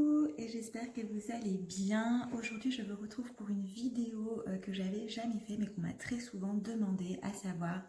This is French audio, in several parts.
Coucou et j'espère que vous allez bien. Aujourd'hui je vous retrouve pour une vidéo que j'avais jamais fait mais qu'on m'a très souvent demandé, à savoir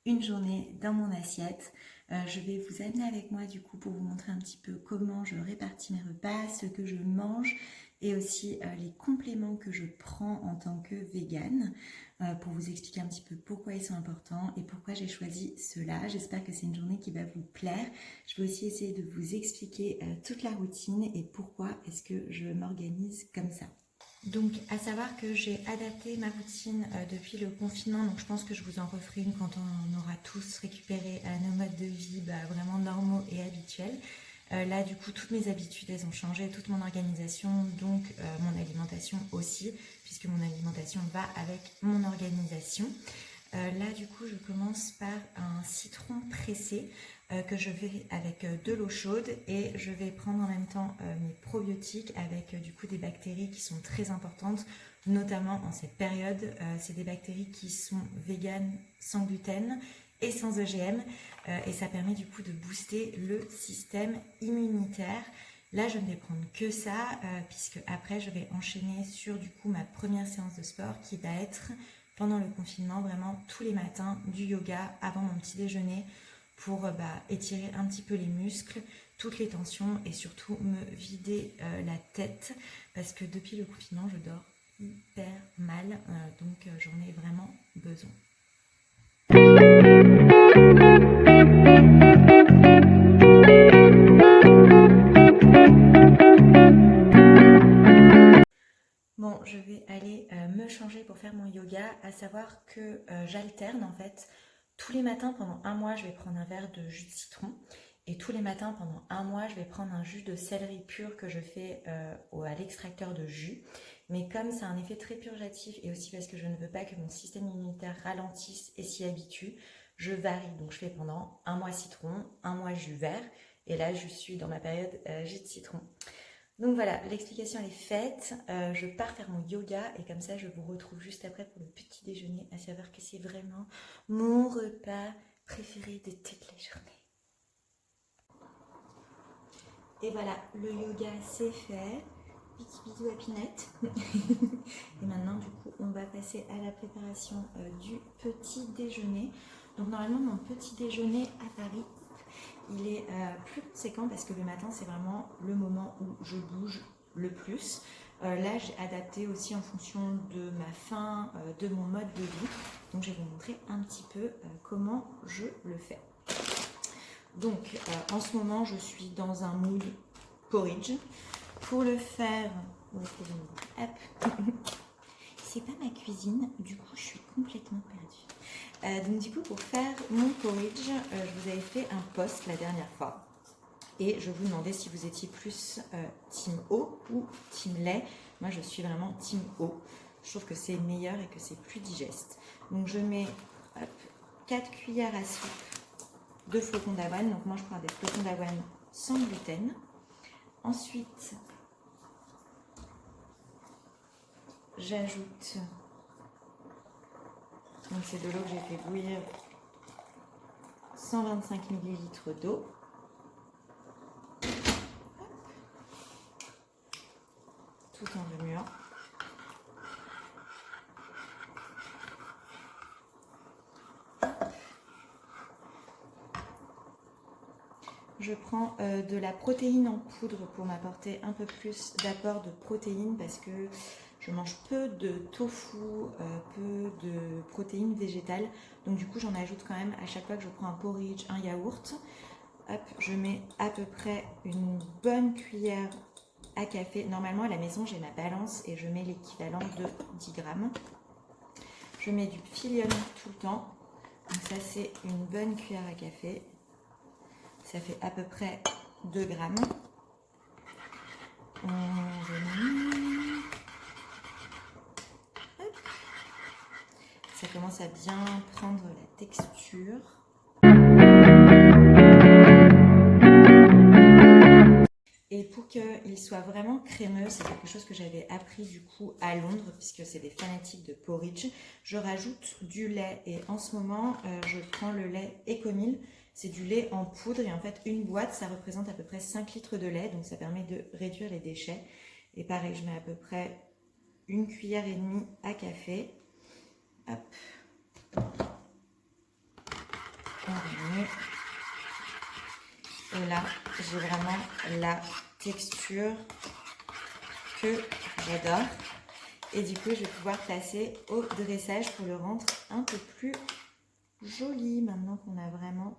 une journée dans mon assiette. Je vais vous amener avec moi du coup pour vous montrer un petit peu comment je répartis mes repas, ce que je mange et aussi les compléments que je prends en tant que végane pour vous expliquer un petit peu pourquoi ils sont importants et pourquoi j'ai choisi cela. J'espère que c'est une journée qui va vous plaire. Je vais aussi essayer de vous expliquer toute la routine et pourquoi est-ce que je m'organise comme ça. Donc, à savoir que j'ai adapté ma routine depuis le confinement, donc je pense que je vous en referai une quand on aura tous récupéré nos modes de vie vraiment normaux et habituels. Là, du coup, toutes mes habitudes, elles ont changé, toute mon organisation, donc mon alimentation aussi, puisque mon alimentation va avec mon organisation. Là, du coup, je commence par un citron pressé que je fais avec de l'eau chaude et je vais prendre en même temps mes probiotiques avec du coup des bactéries qui sont très importantes, notamment en cette période. C'est des bactéries qui sont véganes, sans gluten et sans OGM et ça permet du coup de booster le système immunitaire. Là, je ne vais prendre que ça puisque après, je vais enchaîner sur du coup ma première séance de sport qui va être pendant le confinement, vraiment tous les matins, du yoga avant mon petit déjeuner pour étirer un petit peu les muscles, toutes les tensions et surtout me vider la tête parce que depuis le confinement, je dors hyper mal, donc j'en ai vraiment besoin. Bon, je vais aller me changer pour faire mon yoga, à savoir que j'alterne en fait. Tous les matins pendant un mois, je vais prendre un verre de jus de citron. Et tous les matins pendant un mois, je vais prendre un jus de céleri pur que je fais à l'extracteur de jus. Mais comme c'est un effet très purgatif et aussi parce que je ne veux pas que mon système immunitaire ralentisse et s'y habitue, je varie. Donc je fais pendant un mois citron, un mois jus vert. Et là, je suis dans ma période jus de citron. Donc voilà, l'explication elle est faite, je pars faire mon yoga et comme ça je vous retrouve juste après pour le petit déjeuner, à savoir que c'est vraiment mon repas préféré de toute la journée. Et voilà, le yoga c'est fait, petit bisou à Pinette. Et maintenant du coup on va passer à la préparation du petit déjeuner. Donc normalement mon petit déjeuner à Paris, il est plus conséquent parce que le matin c'est vraiment le moment où je bouge le plus. Là j'ai adapté aussi en fonction de ma faim, de mon mode de vie. Donc je vais vous montrer un petit peu comment je le fais. Donc en ce moment je suis dans un mood porridge. Pour le faire, c'est pas ma cuisine, du coup je suis complètement perdue. Donc du coup pour faire mon porridge, je vous avais fait un post la dernière fois et je vous demandais si vous étiez plus team eau ou team lait. Moi je suis vraiment team eau, je trouve que c'est meilleur et que c'est plus digeste. Donc je mets 4 cuillères à soupe de flocons d'avoine, donc moi je prends des flocons d'avoine sans gluten. Ensuite j'ajoute, donc c'est de l'eau que j'ai fait bouillir, 125 ml d'eau. Tout en remuant. Je prends de la protéine en poudre pour m'apporter un peu plus d'apport de protéines parce que je mange peu de tofu, peu de protéines végétales. Donc du coup j'en ajoute quand même à chaque fois que je prends un porridge, un yaourt. Hop, je mets à peu près une bonne cuillère à café. Normalement à la maison j'ai ma balance et je mets l'équivalent de 10 grammes. Je mets du psyllium tout le temps. Donc ça c'est une bonne cuillère à café. Ça fait à peu près 2 grammes. Ça commence à bien prendre la texture. Et pour qu'il soit vraiment crémeux, c'est quelque chose que j'avais appris du coup à Londres, puisque c'est des fanatiques de porridge. Je rajoute du lait et en ce moment, je prends le lait Ecomil, C'est du lait en poudre et en fait une boîte ça représente à peu près 5 litres de lait, donc ça permet de réduire les déchets. Et pareil, je mets à peu près 1,5 cuillère à café. Hop. On remet. Et là, j'ai vraiment la texture que j'adore. Et du coup, je vais pouvoir passer au dressage pour le rendre un peu plus joli maintenant qu'on a vraiment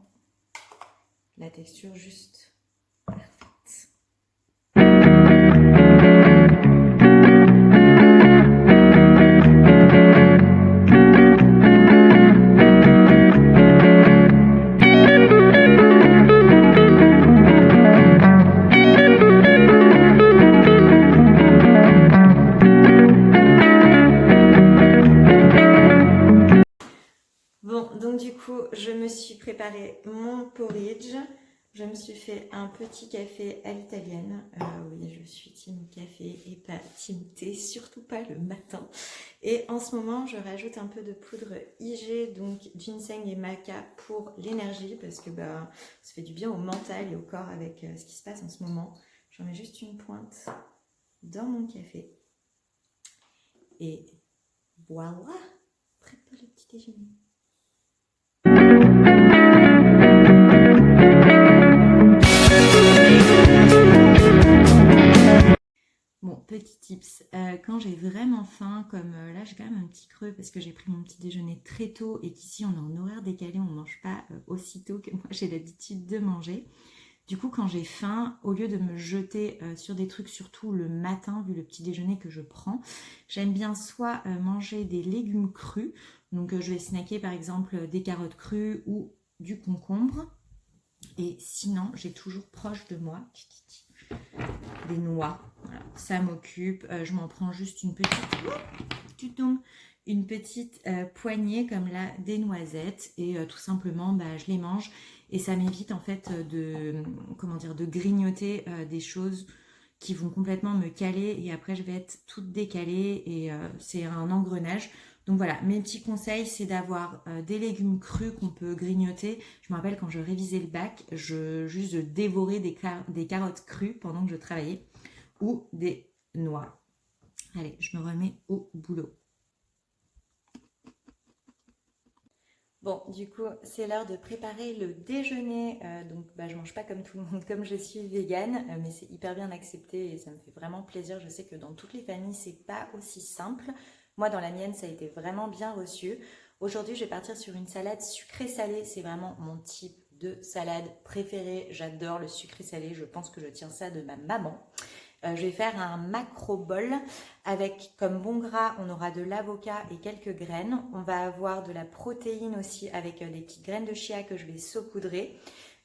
la texture juste parfaite. Donc du coup, je me suis préparé mon porridge. Je me suis fait un petit café à l'italienne. Oui, je suis team café et pas team thé, surtout pas le matin. Et en ce moment, je rajoute un peu de poudre IG, donc ginseng et maca pour l'énergie, parce que ça fait du bien au mental et au corps avec ce qui se passe en ce moment. J'en mets juste une pointe dans mon café. Et voilà, prêt pour le petit déjeuner. Bon, petit tips, quand j'ai vraiment faim, comme là j'ai quand même un petit creux parce que j'ai pris mon petit déjeuner très tôt et qu'ici on est en horaire décalé, on ne mange pas aussitôt que moi j'ai l'habitude de manger. Du coup, quand j'ai faim, au lieu de me jeter sur des trucs, surtout le matin, vu le petit déjeuner que je prends, j'aime bien soit manger des légumes crus, donc je vais snacker par exemple des carottes crues ou du concombre, et sinon j'ai toujours proche de moi des noix. Voilà, ça m'occupe. Je m'en prends juste une petite poignée comme là des noisettes et tout simplement je les mange et ça m'évite en fait de grignoter des choses qui vont complètement me caler et après je vais être toute décalée et c'est un engrenage. Donc voilà, mes petits conseils, c'est d'avoir des légumes crus qu'on peut grignoter. Je me rappelle quand je révisais le bac, juste de dévorer des carottes crues pendant que je travaillais ou des noix. Allez, je me remets au boulot. Bon, du coup, c'est l'heure de préparer le déjeuner. Donc, je mange pas comme tout le monde, comme je suis végane, mais c'est hyper bien accepté et ça me fait vraiment plaisir. Je sais que dans toutes les familles, c'est pas aussi simple. Moi, dans la mienne, ça a été vraiment bien reçu. Aujourd'hui, je vais partir sur une salade sucrée-salée. C'est vraiment mon type de salade préféré. J'adore le sucré-salé. Je pense que je tiens ça de ma maman. Je vais faire un macro bol avec comme bon gras, on aura de l'avocat et quelques graines. On va avoir de la protéine aussi avec des petites graines de chia que je vais saupoudrer.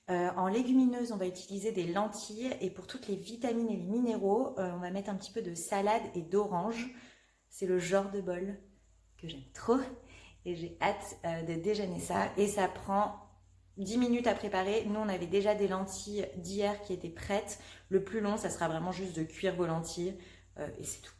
En légumineuse, on va utiliser des lentilles et pour toutes les vitamines et les minéraux, on va mettre un petit peu de salade et d'orange. C'est le genre de bol que j'aime trop et j'ai hâte de déjeuner ça. Et ça prend 10 minutes à préparer. Nous, on avait déjà des lentilles d'hier qui étaient prêtes. Le plus long, ça sera vraiment juste de cuire vos lentilles et c'est tout.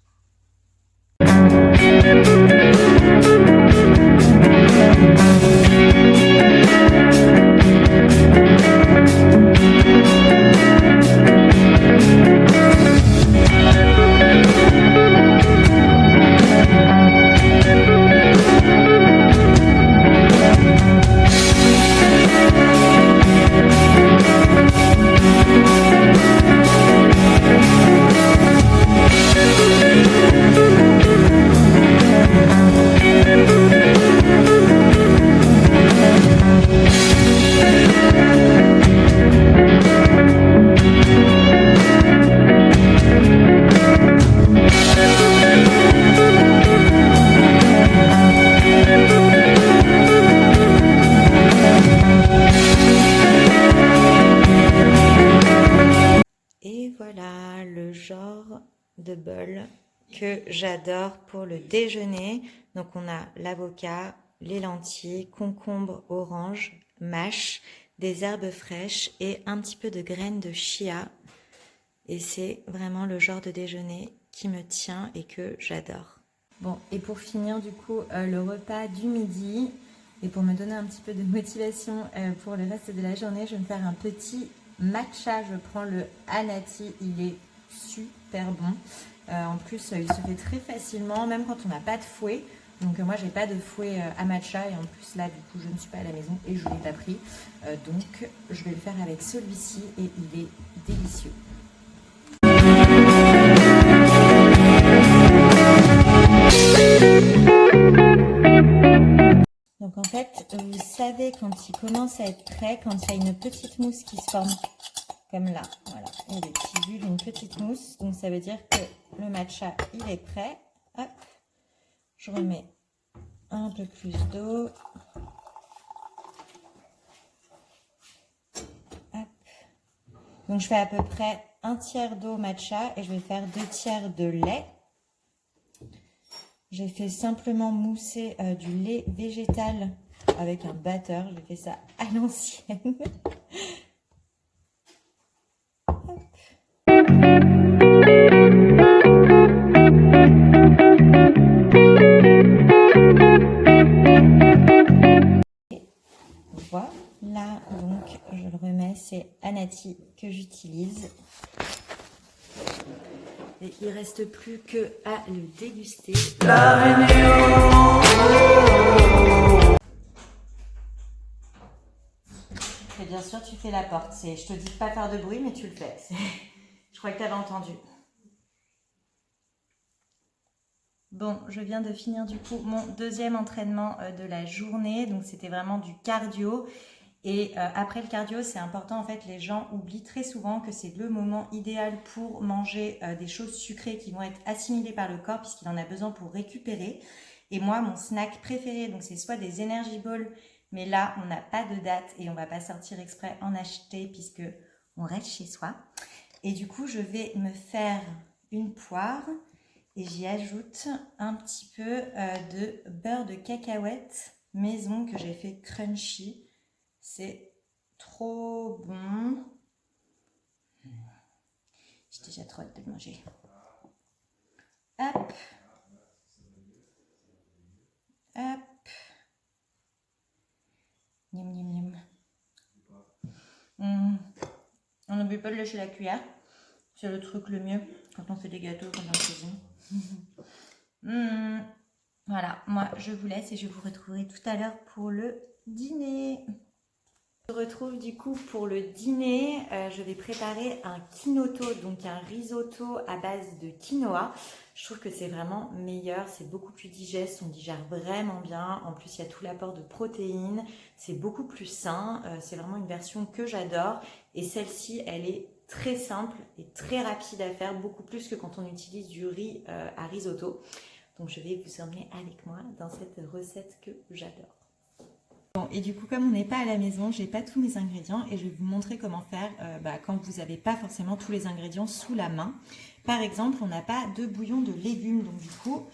Et voilà le genre de bol que j'adore pour le déjeuner. Donc on a l'avocat, les lentilles, concombre, orange, mâche, des herbes fraîches et un petit peu de graines de chia. Et c'est vraiment le genre de déjeuner qui me tient et que j'adore. Bon, et pour finir du coup le repas du midi, Et pour me donner un petit peu de motivation pour le reste de la journée, je vais me faire un petit matcha. Je prends le Anati, il est super bon. En plus, il se fait très facilement, même quand on n'a pas de fouet. Donc moi, j'ai pas de fouet à matcha et en plus là, du coup, je ne suis pas à la maison et je ne l'ai pas pris. Donc, je vais le faire avec celui-ci et il est délicieux. Donc en fait, vous savez quand il commence à être prêt, quand il y a une petite mousse qui se forme comme là, voilà, il y a des petits bulles, une petite mousse, donc ça veut dire que le matcha il est prêt. Hop, je remets un peu plus d'eau. Donc je fais à peu près 1/3 d'eau matcha et je vais faire 2/3 de lait. J'ai fait simplement mousser du lait végétal avec un batteur. J'ai fait ça à l'ancienne. Voilà, donc je le remets, c'est Anati que j'utilise. Et il ne reste plus que à le déguster. Et bien sûr, tu fais la porte. Je te dis de pas faire de bruit, mais tu le fais. Je crois que tu avais entendu. Bon, je viens de finir du coup mon deuxième entraînement de la journée. Donc c'était vraiment du cardio. Et après le cardio, c'est important, en fait, les gens oublient très souvent que c'est le moment idéal pour manger des choses sucrées qui vont être assimilées par le corps puisqu'il en a besoin pour récupérer. Et moi, mon snack préféré, donc c'est soit des Energy Balls, mais là, on n'a pas de date et on ne va pas sortir exprès en acheter puisque on reste chez soi. Et du coup, je vais me faire une poire et j'y ajoute un petit peu de beurre de cacahuète maison que j'ai fait crunchy. C'est trop bon. J'ai déjà trop hâte de le manger. Hop. Hop. Miam, miam, miam. On n'oublie pas de lâcher la cuillère. C'est le truc le mieux quand on fait des gâteaux, quand on cuisine. Voilà, moi je vous laisse et je vous retrouverai tout à l'heure pour le dîner. Je me retrouve du coup pour le dîner. Je vais préparer un quinoto, donc un risotto à base de quinoa. Je trouve que c'est vraiment meilleur, c'est beaucoup plus digeste, on digère vraiment bien. En plus, il y a tout l'apport de protéines, c'est beaucoup plus sain. C'est vraiment une version que j'adore. Et celle-ci, elle est très simple et très rapide à faire, beaucoup plus que quand on utilise du riz à risotto. Donc je vais vous emmener avec moi dans cette recette que j'adore. Bon, et du coup, comme on n'est pas à la maison, j'ai pas tous mes ingrédients et je vais vous montrer comment faire quand vous n'avez pas forcément tous les ingrédients sous la main. Par exemple, on n'a pas de bouillon de légumes, donc du coup,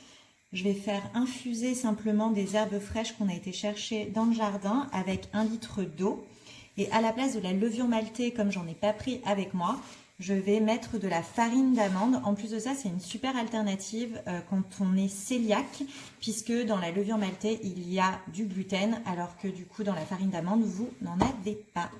je vais faire infuser simplement des herbes fraîches qu'on a été chercher dans le jardin avec 1 litre d'eau. Et à la place de la levure maltée, comme j'en ai pas pris avec moi, je vais mettre de la farine d'amande. En plus de ça, c'est une super alternative quand on est cœliaque, puisque dans la levure maltée, il y a du gluten, alors que du coup, dans la farine d'amande, vous n'en avez pas.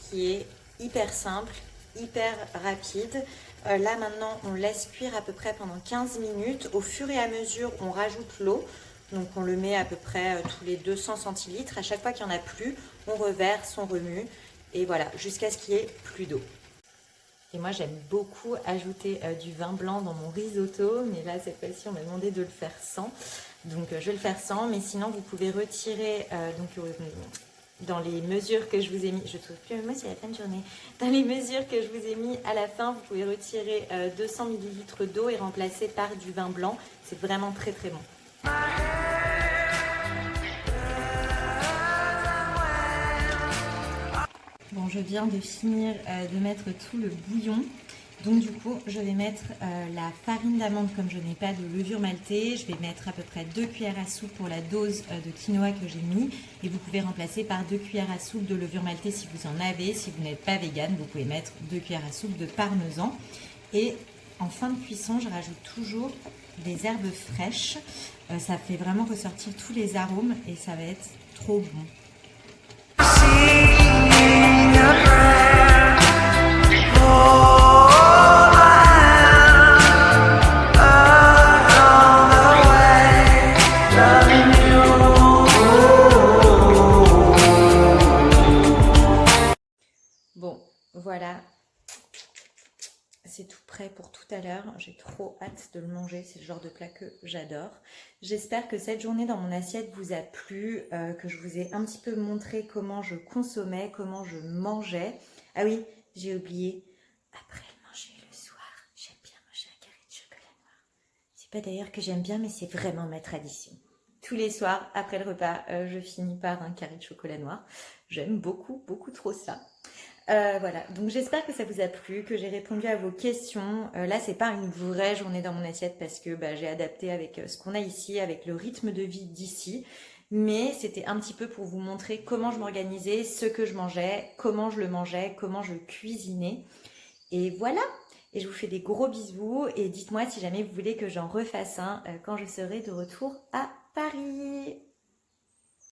Qui est hyper simple, hyper rapide. Là maintenant on laisse cuire à peu près pendant 15 minutes. Au fur et à mesure on rajoute l'eau, donc on le met à peu près tous les 200 centilitres. À chaque fois qu'il n'y en a plus, on reverse, on remue Et voilà, jusqu'à ce qu'il n'y ait plus d'eau. Et moi, j'aime beaucoup ajouter du vin blanc dans mon risotto, mais là, cette fois-ci, on m'a demandé de le faire sans. Donc, je vais le faire sans, mais sinon, vous pouvez retirer, dans les mesures que je vous ai mis, je trouve plus, moi, c'est la fin de journée. Dans les mesures que je vous ai mis à la fin, vous pouvez retirer 200 ml d'eau et remplacer par du vin blanc. C'est vraiment très, très bon. Bon, je viens de finir de mettre tout le bouillon. Donc du coup, je vais mettre la farine d'amande comme je n'ai pas de levure maltée. Je vais mettre à peu près 2 cuillères à soupe pour la dose de quinoa que j'ai mis. Et vous pouvez remplacer par 2 cuillères à soupe de levure maltée si vous en avez. Si vous n'êtes pas vegan, vous pouvez mettre 2 cuillères à soupe de parmesan. Et en fin de cuisson, je rajoute toujours des herbes fraîches. Ça fait vraiment ressortir tous les arômes et ça va être trop bon. Bon, voilà, c'est tout prêt pour tout à l'heure. J'ai trop hâte de le manger, c'est le genre de plat que j'adore. J'espère que cette journée dans mon assiette vous a plu, que je vous ai un petit peu montré comment je consommais, comment je mangeais. Ah oui, j'ai oublié, après le manger le soir, j'aime bien manger un carré de chocolat noir. C'est pas d'ailleurs que j'aime bien, mais c'est vraiment ma tradition. Tous les soirs, après le repas, je finis par un carré de chocolat noir. J'aime beaucoup, beaucoup trop ça. Voilà, donc j'espère que ça vous a plu, que j'ai répondu à vos questions. Là, c'est pas une vraie journée dans mon assiette parce que j'ai adapté avec ce qu'on a ici, avec le rythme de vie d'ici. Mais c'était un petit peu pour vous montrer comment je m'organisais, ce que je mangeais, comment je le mangeais, comment je cuisinais. Et voilà, et je vous fais des gros bisous et dites-moi si jamais vous voulez que j'en refasse un quand je serai de retour à Paris.